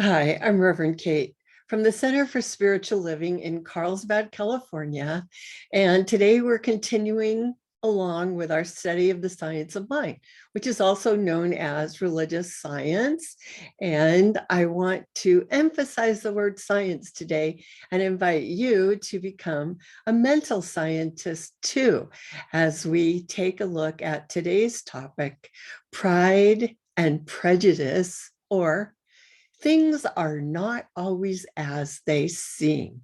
Hi, I'm Reverend Kate from the Center for Spiritual Living in Carlsbad, California. And today we're continuing along with our study of the science of mind, which is also known as religious science. And I want to emphasize the word science today and invite you to become a mental scientist too, as we take a look at today's topic, pride and prejudice, or things are not always as they seem.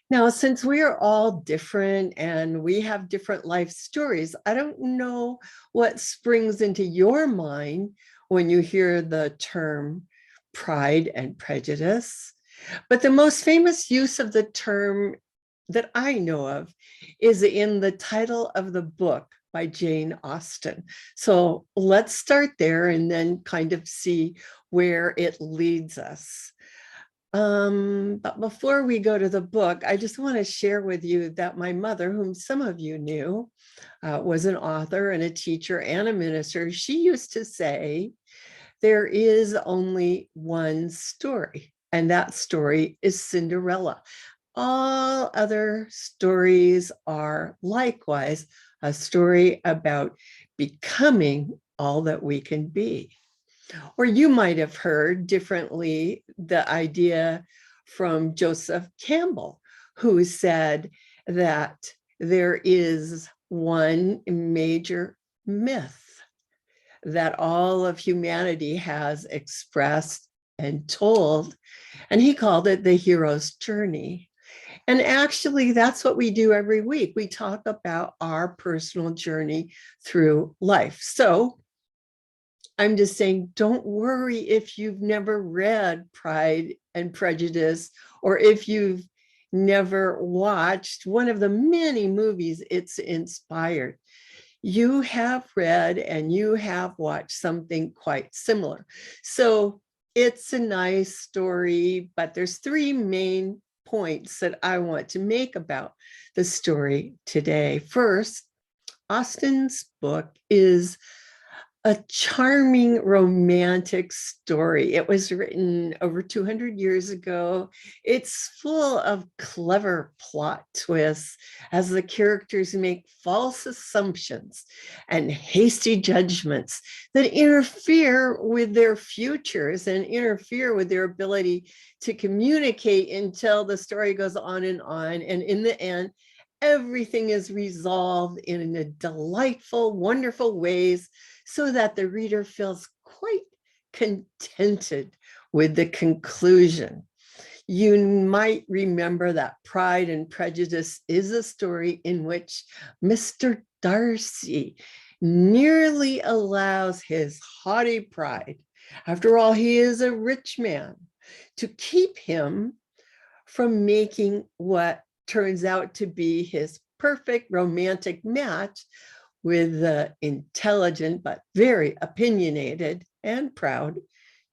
Now, since we are all different and we have different life stories, I don't know what springs into your mind when you hear the term pride and prejudice. But the most famous use of the term that I know of is in the title of the book by Jane Austen. So let's start there and then kind of see where it leads us. But before we go to the book, I just want to share with you that my mother, whom some of you knew, was an author and a teacher and a minister. She used to say, there is only one story, and that story is Cinderella. All other stories are likewise a story about becoming all that we can be. Or you might have heard differently the idea from Joseph Campbell, who said that there is one major myth that all of humanity has expressed and told, and he called it the hero's journey. And actually, that's what we do every week. We talk about our personal journey through life. So I'm just saying, don't worry if you've never read Pride and Prejudice, or if you've never watched one of the many movies it's inspired. You have read and you have watched something quite similar. So it's a nice story, but there's three main points that I want to make about the story today. First, Austen's book is a charming romantic story. It was written over 200 years ago. It's full of clever plot twists as the characters make false assumptions and hasty judgments that interfere with their futures and interfere with their ability to communicate until the story goes on. And in the end, everything is resolved in a delightful, wonderful ways, so that the reader feels quite contented with the conclusion. You might remember that Pride and Prejudice is a story in which Mr. Darcy nearly allows his haughty pride, after all, he is a rich man, to keep him from making what turns out to be his perfect romantic match with the intelligent but very opinionated and proud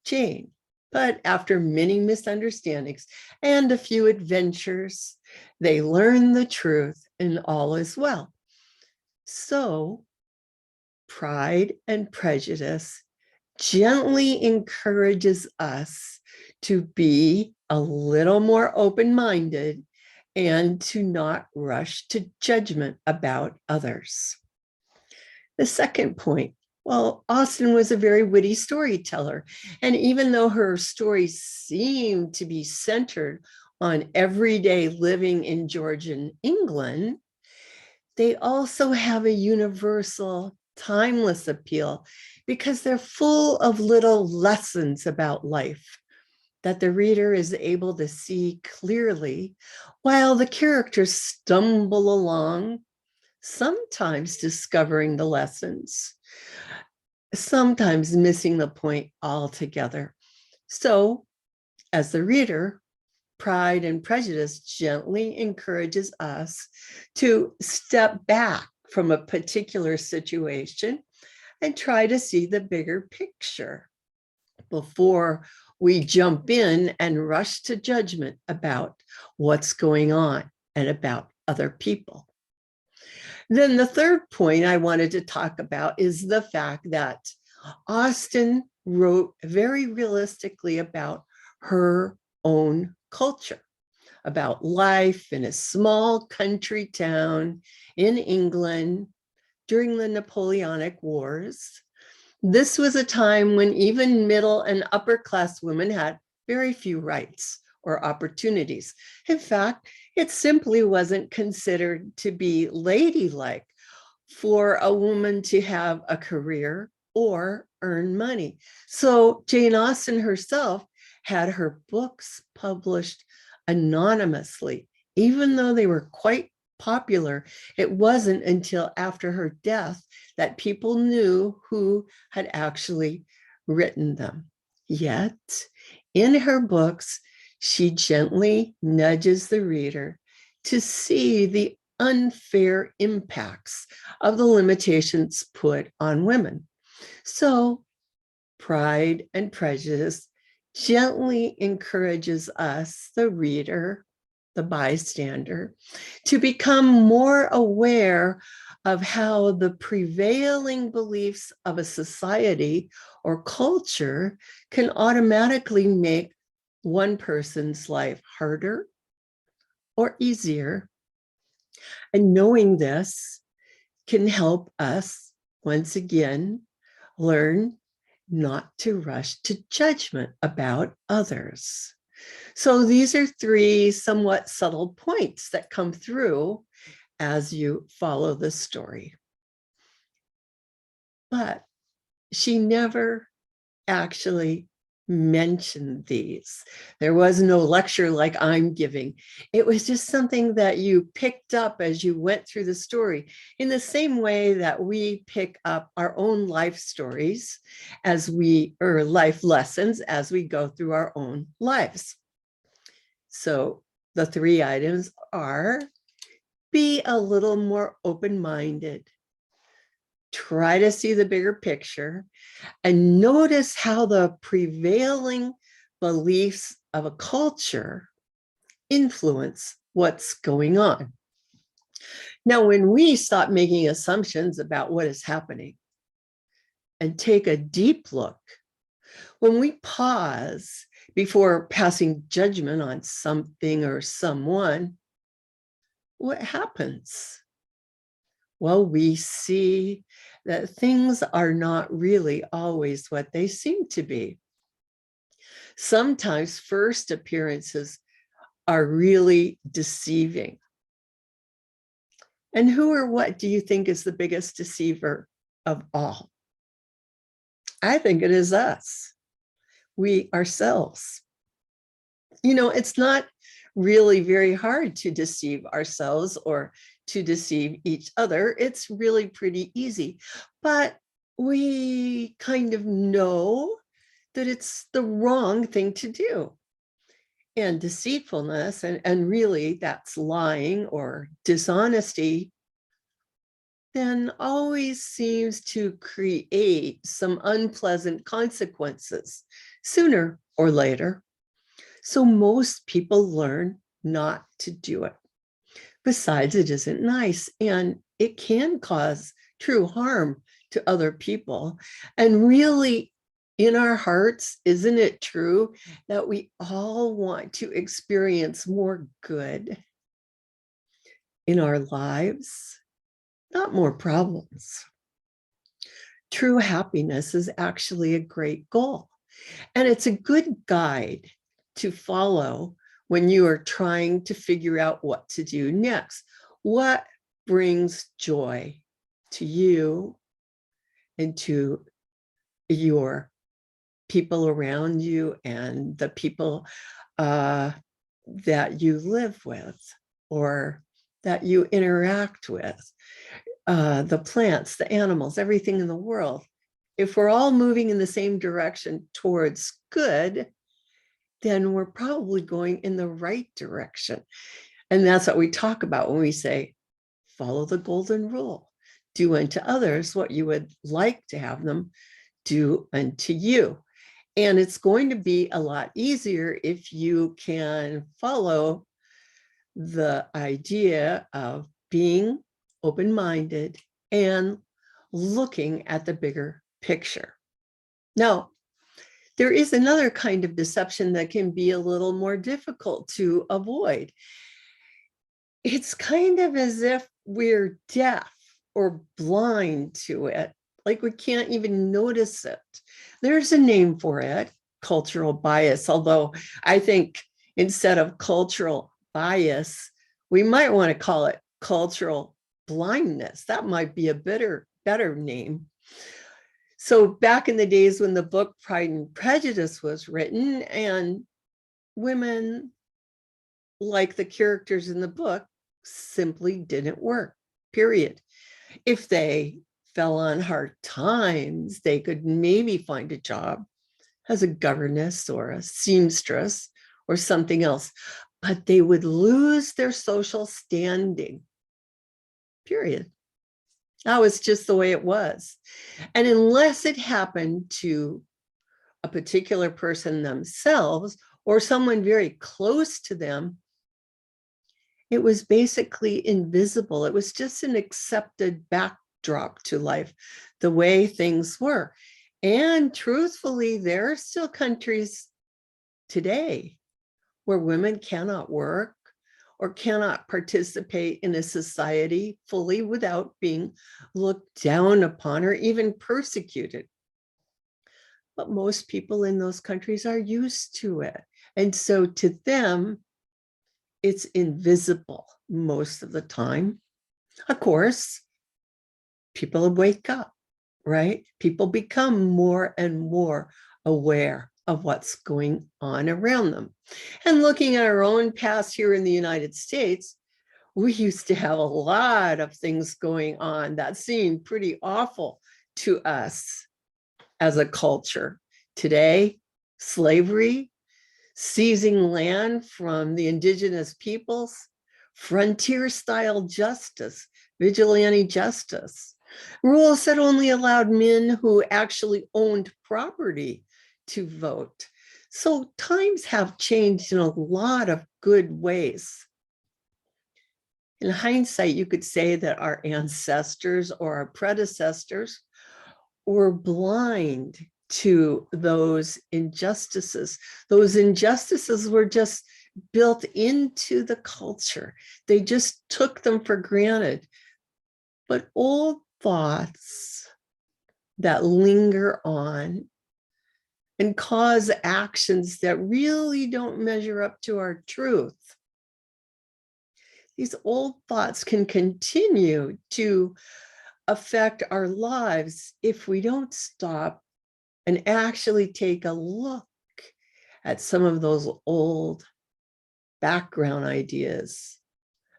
Jane. But after many misunderstandings and a few adventures, they learn the truth and all is well. So, Pride and Prejudice gently encourages us to be a little more open-minded and to not rush to judgment about others. The second point, well, Austen was a very witty storyteller. And even though her stories seem to be centered on everyday living in Georgian England, they also have a universal, timeless appeal because they're full of little lessons about life that the reader is able to see clearly while the characters stumble along, sometimes discovering the lessons, sometimes missing the point altogether. So, as the reader, Pride and Prejudice gently encourages us to step back from a particular situation and try to see the bigger picture before we jump in and rush to judgment about what's going on and about other people. Then the third point I wanted to talk about is the fact that Austen wrote very realistically about her own culture about life in a small country town in England during the Napoleonic Wars. This was a time when even middle and upper class women had very few rights or opportunities. In fact, it simply wasn't considered to be ladylike for a woman to have a career or earn money. So Jane Austen herself had her books published anonymously, even though they were quite popular. It wasn't until after her death that people knew who had actually written them. Yet, in her books, she gently nudges the reader to see the unfair impacts of the limitations put on women. So, Pride and Prejudice gently encourages us, the reader, the bystander, to become more aware of how the prevailing beliefs of a society or culture can automatically make one person's life harder or easier. And knowing this can help us, once again, learn not to rush to judgment about others. So these are three somewhat subtle points that come through as you follow the story. But she never actually mentioned these. There was no lecture like I'm giving. It was just something that you picked up as you went through the story, in the same way that we pick up our own life stories or life lessons as we go through our own lives. So the three items are: be a little more open-minded, try to see the bigger picture, and notice how the prevailing beliefs of a culture influence what's going on. Now, when we stop making assumptions about what is happening and take a deep look, when we pause before passing judgment on something or someone, what happens? Well, we see that things are not really always what they seem to be. Sometimes first appearances are really deceiving. And who or what do you think is the biggest deceiver of all? I think it is us, we ourselves. You know, it's not really very hard to deceive ourselves or to deceive each other. It's really pretty easy, but we kind of know that it's the wrong thing to do. And deceitfulness, and really that's lying or dishonesty, then always seems to create some unpleasant consequences sooner or later. So most people learn not to do it. Besides, it isn't nice, and it can cause true harm to other people. And really, in our hearts, isn't it true that we all want to experience more good in our lives, not more problems? True happiness is actually a great goal, and it's a good guide to follow when you are trying to figure out what to do next. What brings joy to you and to your people around you and the people that you live with or that you interact with, the plants, the animals, everything in the world? If we're all moving in the same direction towards good, then we're probably going in the right direction. And that's what we talk about when we say, follow the golden rule. Do unto others what you would like to have them do unto you. And it's going to be a lot easier if you can follow the idea of being open-minded and looking at the bigger picture. Now, there is another kind of deception that can be a little more difficult to avoid. It's kind of as if we're deaf or blind to it, like we can't even notice it. There's a name for it, cultural bias, although I think instead of cultural bias, we might want to call it cultural blindness. That might be a better name. So back in the days when the book Pride and Prejudice was written, and women, like the characters in the book, simply didn't work, period. If they fell on hard times, they could maybe find a job as a governess or a seamstress or something else, but they would lose their social standing, period. That was just the way it was. And unless it happened to a particular person themselves or someone very close to them, it was basically invisible. It was just an accepted backdrop to life, the way things were. And truthfully, there are still countries today where women cannot work or cannot participate in a society fully without being looked down upon or even persecuted. But most people in those countries are used to it. And so to them, it's invisible most of the time. Of course, people wake up, right? People become more and more aware of what's going on around them. And looking at our own past here in the United States, we used to have a lot of things going on that seemed pretty awful to us as a culture. Today, slavery, seizing land from the indigenous peoples, frontier-style justice, vigilante justice, rules that only allowed men who actually owned property to vote. So times have changed in a lot of good ways. In hindsight, you could say that our ancestors or our predecessors were blind to those injustices. Those injustices were just built into the culture. They just took them for granted. But old thoughts that linger on and cause actions that really don't measure up to our truth, these old thoughts can continue to affect our lives if we don't stop and actually take a look at some of those old background ideas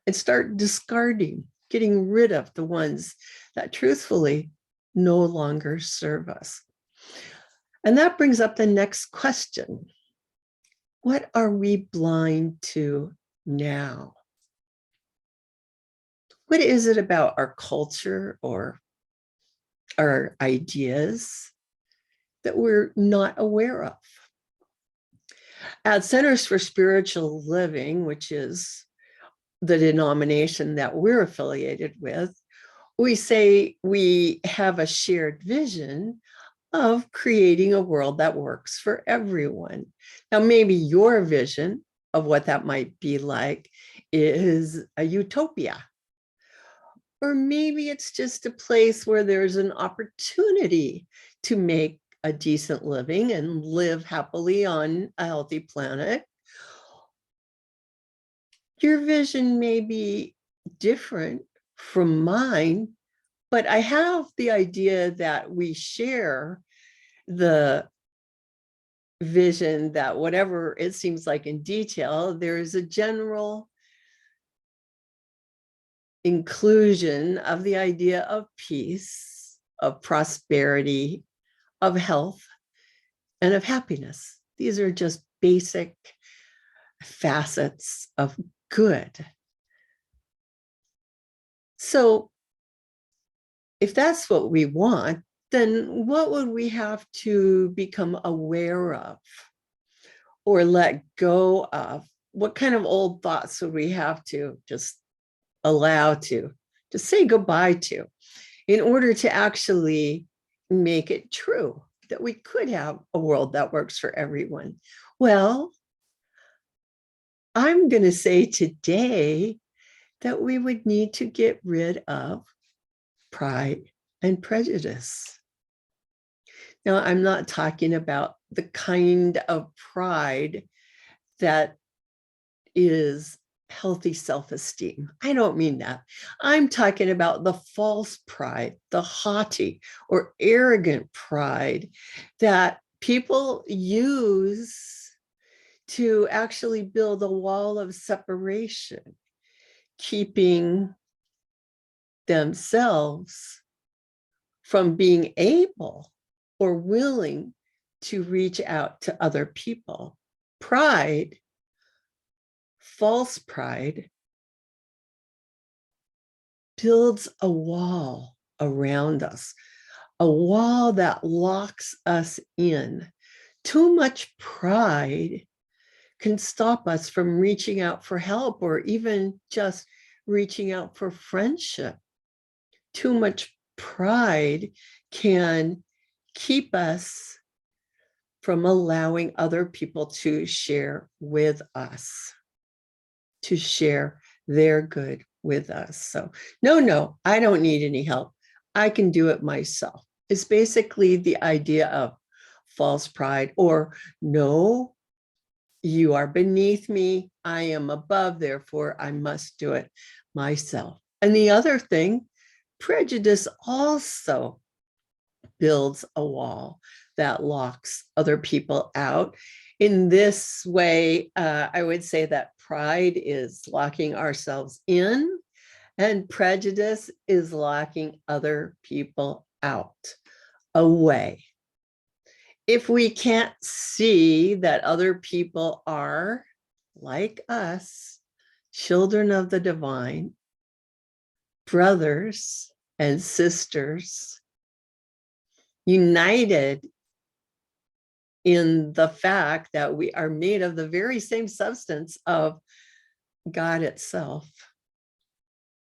and start discarding, getting rid of the ones that truthfully no longer serve us. And that brings up the next question. What are we blind to now? What is it about our culture or our ideas that we're not aware of? At Centers for Spiritual Living, which is the denomination that we're affiliated with, we say we have a shared vision of creating a world that works for everyone. Now, maybe your vision of what that might be like is a utopia. Or maybe it's just a place where there's an opportunity to make a decent living and live happily on a healthy planet. Your vision may be different from mine, but I have the idea that we share the vision that whatever it seems like in detail, there is a general inclusion of the idea of peace, of prosperity, of health, and of happiness. These are just basic facets of good. So if that's what we want, then what would we have to become aware of or let go of? What kind of old thoughts would we have to just allow to say goodbye to in order to actually make it true that we could have a world that works for everyone? Well, I'm going to say today that we would need to get rid of pride and prejudice. Now, I'm not talking about the kind of pride that is healthy self-esteem. I don't mean that. I'm talking about the false pride, the haughty or arrogant pride that people use to actually build a wall of separation, keeping themselves from being able or willing to reach out to other people. Pride, false pride, builds a wall around us, a wall that locks us in. Too much pride can stop us from reaching out for help or even just reaching out for friendship. Too much pride can keep us from allowing other people to share with us, to share their good with us. So, no, I don't need any help. I can do it myself. It's basically the idea of false pride, or no, you are beneath me. I am above, therefore I must do it myself. And the other thing, prejudice also builds a wall that locks other people out. In this way, I would say that pride is locking ourselves in, and prejudice is locking other people out, away. If we can't see that other people are, like us, children of the divine, brothers and sisters, united in the fact that we are made of the very same substance of God itself.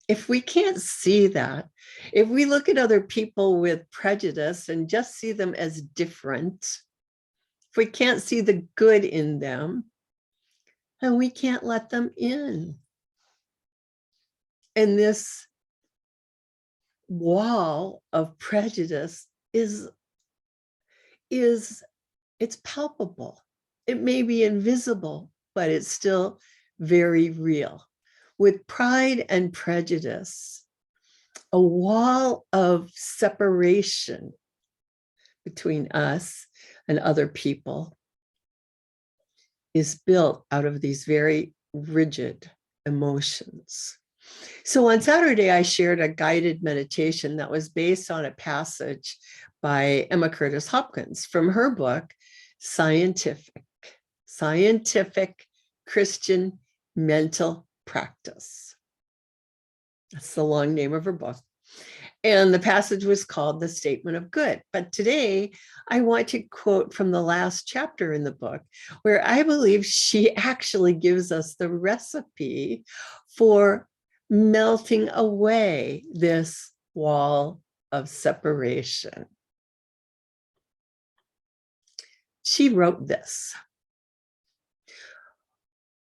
If we can't see that, if we look at other people with prejudice and just see them as different, if we can't see the good in them, then we can't let them in. And this wall of prejudice is it's palpable. It may be invisible, but it's still very real. With pride and prejudice, a wall of separation between us and other people is built out of these very rigid emotions. So on Saturday, I shared a guided meditation that was based on a passage by Emma Curtis Hopkins from her book, Scientific Christian Mental Practice. That's the long name of her book. And the passage was called The Statement of Good. But today, I want to quote from the last chapter in the book, where I believe she actually gives us the recipe for melting away this wall of separation. She wrote this: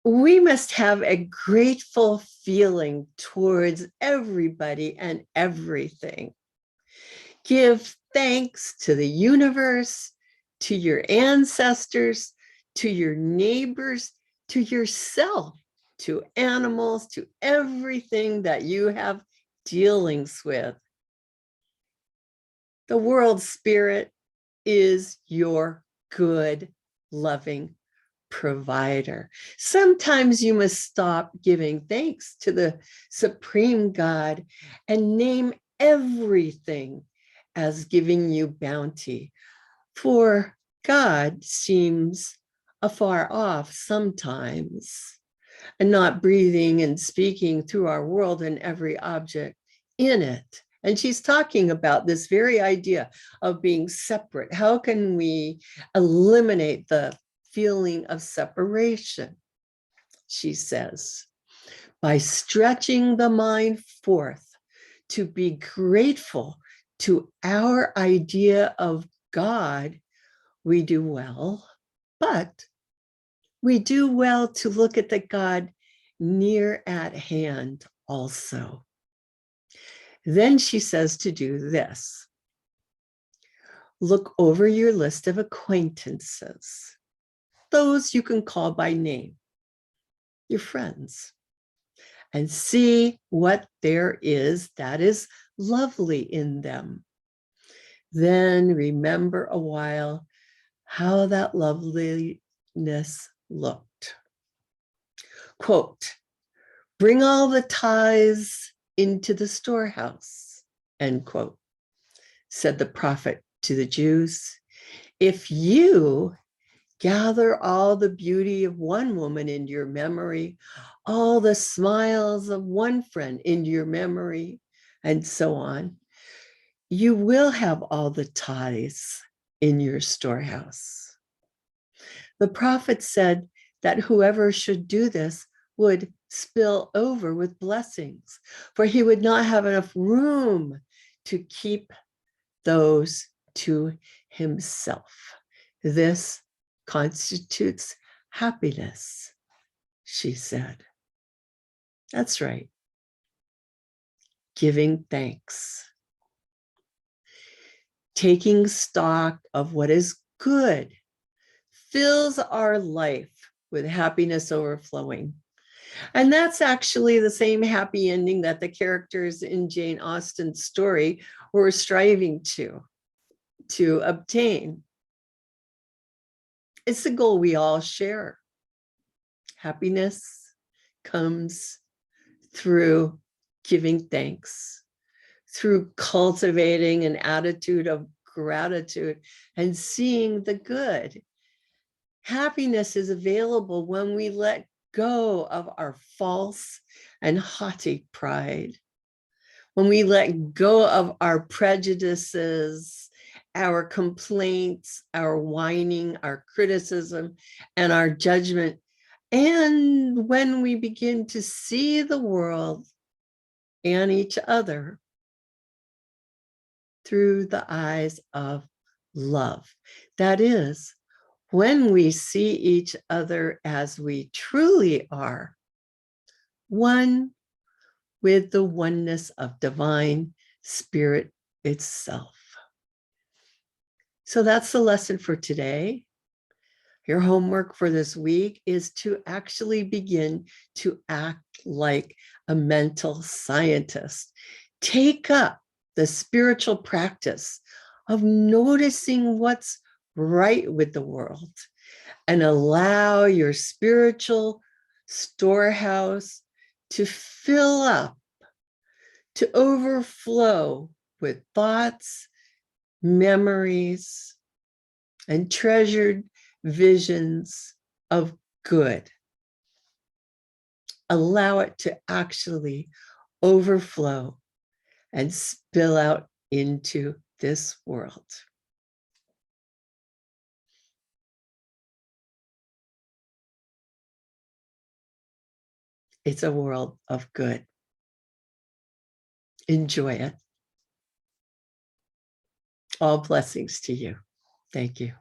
we must have a grateful feeling towards everybody and everything. Give thanks to the universe, to your ancestors, to your neighbors, to yourself, to animals, to everything that you have dealings with. The world spirit is your good, loving provider. Sometimes you must stop giving thanks to the supreme God and name everything as giving you bounty, for God seems afar off sometimes, and not breathing and speaking through our world and every object in it. And she's talking about this very idea of being separate. How can we eliminate the feeling of separation? She says, by stretching the mind forth to be grateful to our idea of God, we do well, but we do well to look at the God near at hand also. Then she says to do this. Look over your list of acquaintances, those you can call by name, your friends, and see what there is that is lovely in them. Then remember a while how that loveliness looked. Quote, bring all the tithes into the storehouse, end quote, said the prophet to the Jews. If you gather all the beauty of one woman into your memory, all the smiles of one friend into your memory, and so on, you will have all the tithes in your storehouse. The prophet said that whoever should do this would spill over with blessings, for he would not have enough room to keep those to himself. This constitutes happiness, she said. That's right. Giving thanks. Taking stock of what is good fills our life with happiness overflowing. And that's actually the same happy ending that the characters in Jane Austen's story were striving to obtain. It's the goal we all share. Happiness comes through giving thanks, through cultivating an attitude of gratitude and seeing the good. Happiness is available when we let go of our false and haughty pride, when we let go of our prejudices, our complaints, our whining, our criticism, and our judgment, and when we begin to see the world and each other through the eyes of love. That is, when we see each other as we truly are, one with the oneness of divine spirit itself. So that's the lesson for today. Your homework for this week is to actually begin to act like a mental scientist. Take up the spiritual practice of noticing what's right with the world and allow your spiritual storehouse to fill up, to overflow with thoughts, memories, and treasured visions of good. Allow it to actually overflow and spill out into this world. It's a world of good. Enjoy it. All blessings to you. Thank you.